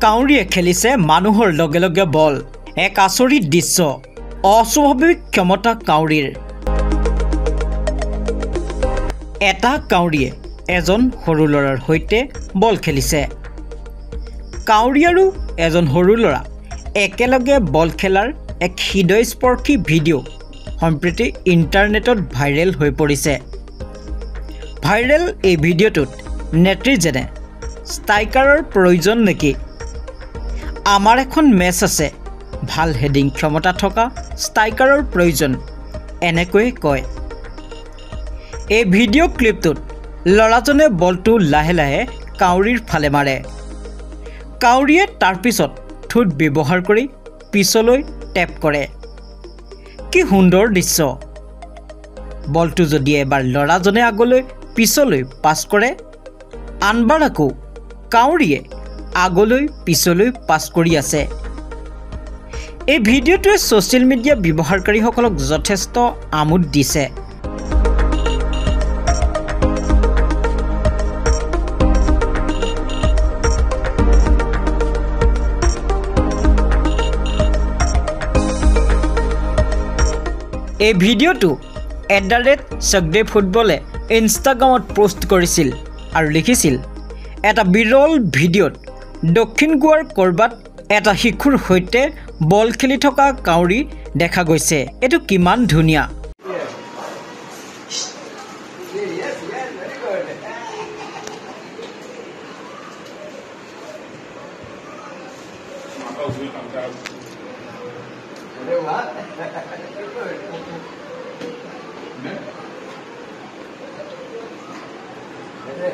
কাউৰীয়ে খেলিছে মানুহৰ লগে লগে বল এক আচৰিত দৃশ্য অস্বাভাৱিক ক্ষমতা কাউৰীৰ এটা কাউৰীয়ে এজন সৰু ল'ৰাৰ সৈতে বল খেলিছে কাউৰী আৰু এজন সৰু ল'ৰা একেলগে বল খেলাৰ এক হৃদয়স্পৰ্শী ভিডিঅ' সম্প্ৰতি ইণ্টাৰনেটত ভাইৰেল হৈ পৰিছে ভাইৰেল এই ভিডিঅ'টোত নেটিজেনে ষ্ট্ৰাইকাৰৰ প্ৰয়োজন নেকি আমাৰ এখন মেচ আছে ভাল হেডিং ক্ষমতা থকা ষ্ট্ৰাইকাৰৰ প্ৰয়োজন এনেকৈ কয় এই ভিডিঅ' ক্লিপটোত ল'ৰাজনে বলটো লাহে লাহে কাউৰীৰ ফালে মাৰে কাউৰীয়ে তাৰ পিছত ঠোঁট ব্যৱহাৰ কৰি পিছলৈ টেপ কৰে কি সুন্দৰ দৃশ্য বলটো যদি এবাৰ ল'ৰাজনে আগলৈ পিছলৈ পাছ কৰে আনবাৰ আকৌ কাউৰীয়ে আগলৈ পিছলৈ পাছ কৰি আছে এই ভিডিঅ'টোৱে ছ'চিয়েল মিডিয়া ব্যৱহাৰকাৰীসকলক যথেষ্ট আমোদ দিছে এই ভিডিঅ'টো @sakdev ফুটবলে ইনষ্টাগ্ৰামত পোষ্ট কৰিছিল আৰু লিখিছিল এটা বিৰল ভিডিঅ'ত দক্ষিণ গোৱাৰ কৰবাত এটা শিশুৰ সৈতে বল খেলি থকা কাউৰী দেখা গৈছে এটো কিমান ধুনিয়া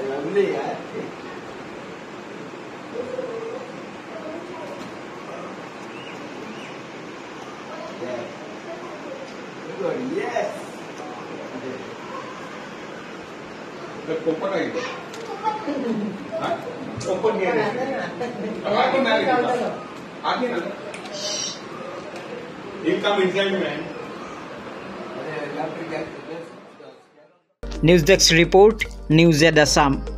lovely, yeah. Good, yes. The open eye. Huh? Open here. Open marriage. You come inside, man. News Desk report, News Assam.